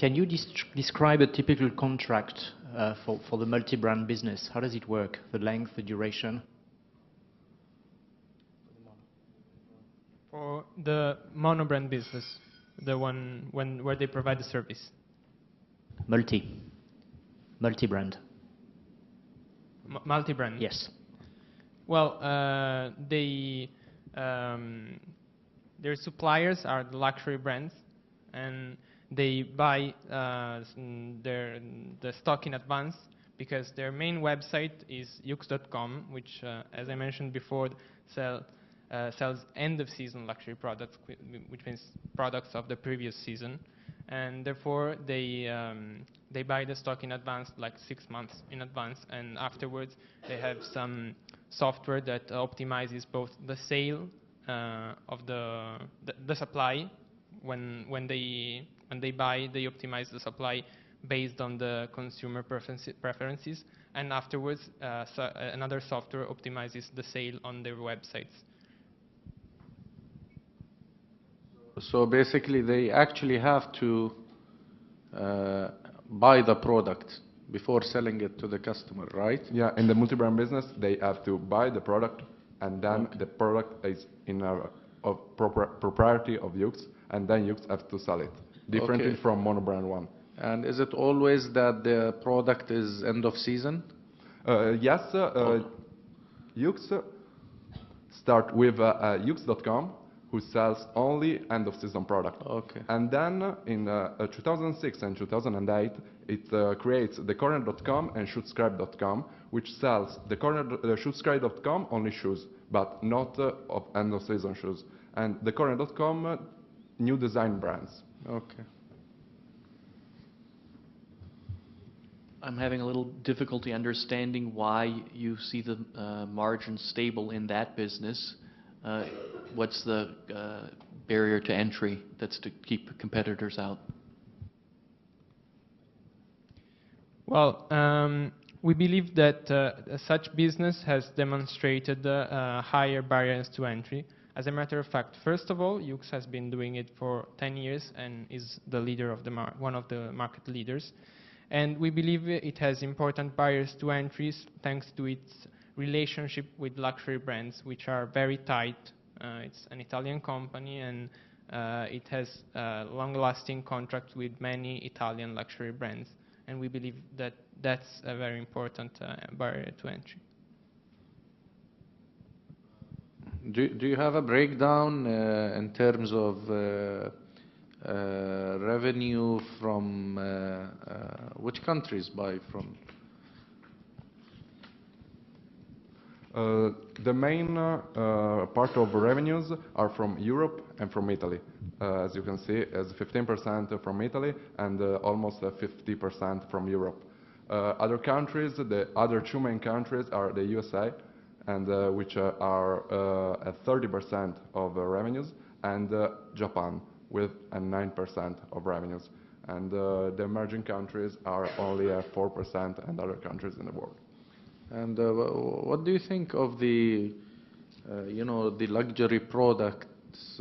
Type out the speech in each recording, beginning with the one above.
Can you describe a typical contract for the multi-brand business? How does it work? The length, the duration? For the monobrand business, the one where they provide the service. Multi-brand. Multi-brand? Yes. Well, their suppliers are the luxury brands, and they buy the stock in advance because their main website is yux.com, which, as I mentioned before, sells end-of-season luxury products, which means products of the previous season, and therefore they buy the stock in advance, like 6 months in advance, and afterwards they have some software that optimizes both the sale of the supply. When they buy, they optimize the supply based on the consumer preferences, and afterwards another software optimizes the sale on their websites. So basically they actually have to buy the product before selling it to the customer, right? Yeah, in the multi-brand business, they have to buy the product, and then Okay. the product is in propriety of Yux, and then Yux have to sell it, differently Okay. from monobrand one. And is it always that the product is end of season? Yes, Yux start with Yux.com, who sells only end-of-season product. Okay. And then in 2006 and 2008, it creates the corner.com and shootscribe.com, which sells the shootscribe.com only shoes, but not of end-of-season shoes. And the corner.com new design brands. Okay. I'm having a little difficulty understanding why you see the margin stable in that business. What's the barrier to entry that's to keep competitors out? Well, we believe that such business has demonstrated higher barriers to entry. As a matter of fact, first of all, Yux has been doing it for 10 years and is the leader of one of the market leaders. And we believe it has important barriers to entries thanks to its relationship with luxury brands, which are very tight. It's an Italian company, and it has long-lasting contracts with many Italian luxury brands. And we believe that that's a very important barrier to entry. Do you have a breakdown in terms of revenue from which countries buy from? The main part of revenues are from Europe and from Italy. As you can see, as 15% from Italy and almost 50% from Europe. Other countries, the other two main countries are the USA, and which are at 30% of revenues, and Japan with 9% of revenues. And the emerging countries are only at 4%, and other countries in the world. And what do you think of the, the luxury products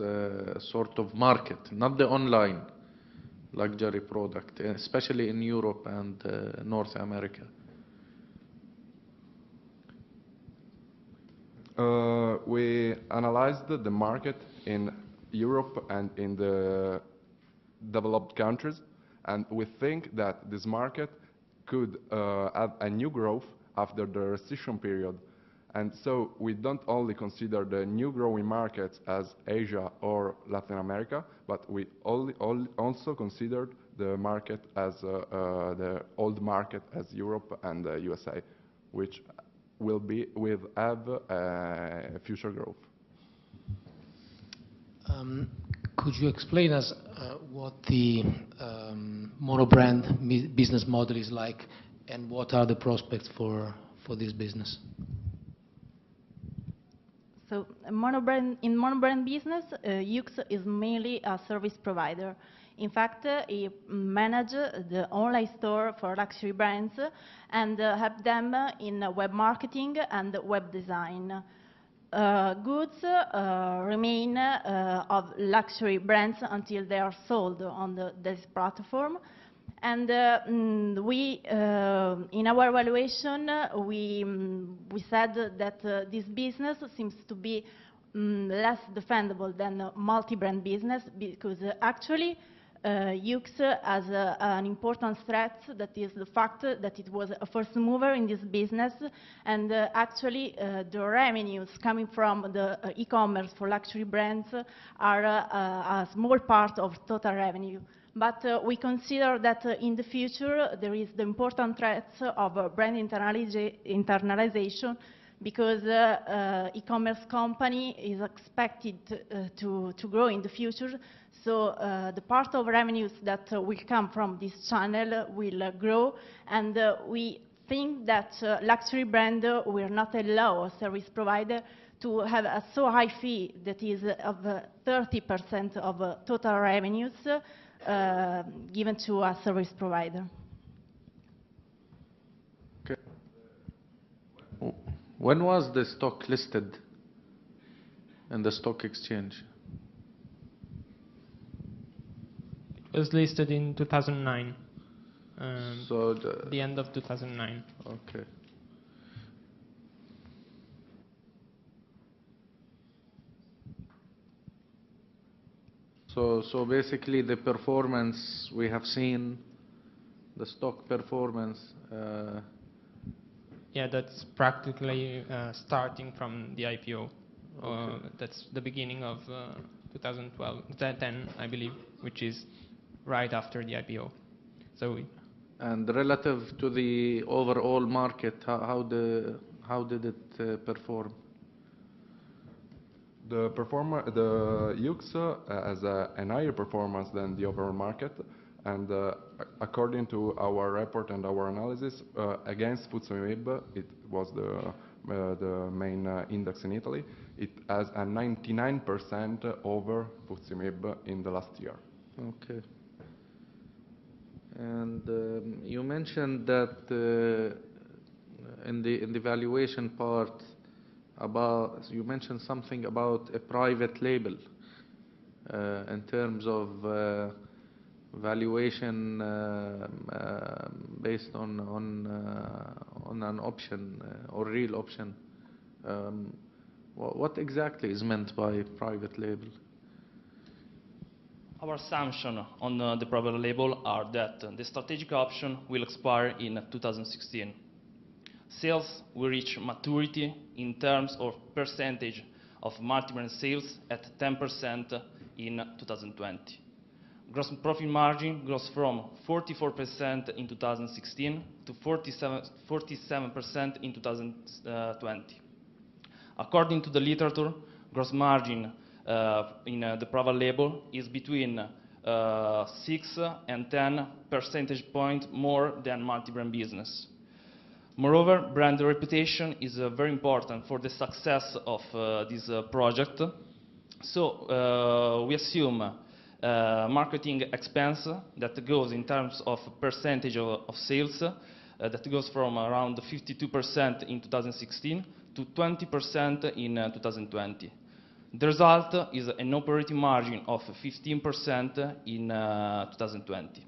sort of market, not the online luxury product, especially in Europe and North America? We analyzed the market in Europe and in the developed countries, and we think that this market could have a new growth after the recession period. And so we don't only consider the new growing markets as Asia or Latin America, but we also considered the market as the old market as Europe and the USA, which will have future growth. Could you explain us what the monobrand business model is like, and what are the prospects for this business? So in monobrand business, Yux is mainly a service provider. In fact, he manages the online store for luxury brands and help them in web marketing and web design. Goods remain of luxury brands until they are sold on this platform. And in our evaluation, we said that this business seems to be less defendable than multi-brand business, because actually YOOX has an important threat, that is the fact that it was a first mover in this business, and actually the revenues coming from the e-commerce for luxury brands are a small part of total revenue. But we consider that in the future there is the important threat of brand internalization, because e-commerce company is expected to grow in the future. So the part of revenues that will come from this channel will grow, and we think that luxury brand will not allow a service provider to have a so high fee that is of 30% of total revenues given to a service provider. Okay. When was the stock listed in the stock exchange? It was listed in 2009. So the end of 2009. Okay. So basically the performance we have seen, the stock performance. Yeah, that's practically starting from the IPO. Okay. That's the beginning of 2012, 10, I believe, which is right after the IPO. So. And relative to the overall market, how did it perform? The YOOX has a higher performance than the overall market, and according to our report and our analysis, against FTSE MIB, it was the main index in Italy. It has a 99% over FTSE MIB in the last year. Okay. And you mentioned that in the valuation part, you mentioned something about a private label in terms of valuation based on an option or real option. What exactly is meant by private label? Our assumption on the private label are that the strategic option will expire in 2016. Sales will reach maturity in terms of percentage of multi-brand sales at 10% in 2020. Gross profit margin grows from 44% in 2016 to 47% in 2020. According to the literature, gross margin in the private label is between 6 and 10 percentage points more than multi-brand business. Moreover, brand reputation is very important for the success of this project. So we assume marketing expense that goes in terms of percentage of sales that goes from around 52% in 2016 to 20% in 2020. The result is an operating margin of 15% in 2020.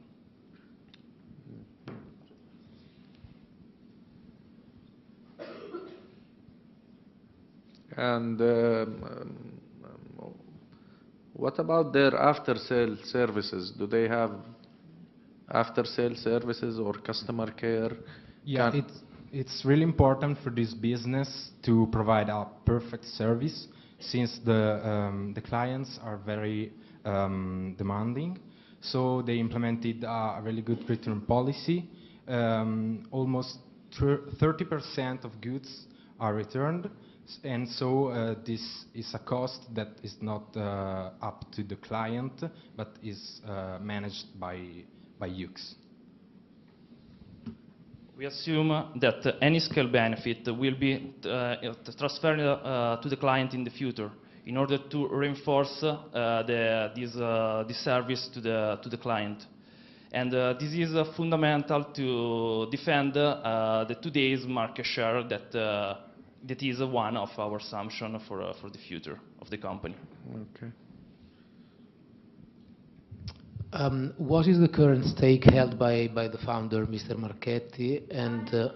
And what about their after-sale services? Do they have after-sale services or customer care? Yeah, it's really important for this business to provide a perfect service, since the clients are very demanding. So they implemented a really good return policy. Almost 30% of goods are returned. And so this is a cost that is not up to the client, but is managed by YOOX. We assume that any scale benefit will be transferred to the client in the future in order to reinforce this service to the client. And this is fundamental to defend the today's market share that is one of our assumptions for the future of the company. Okay. What is the current stake held by the founder, Mr. Marchetti? And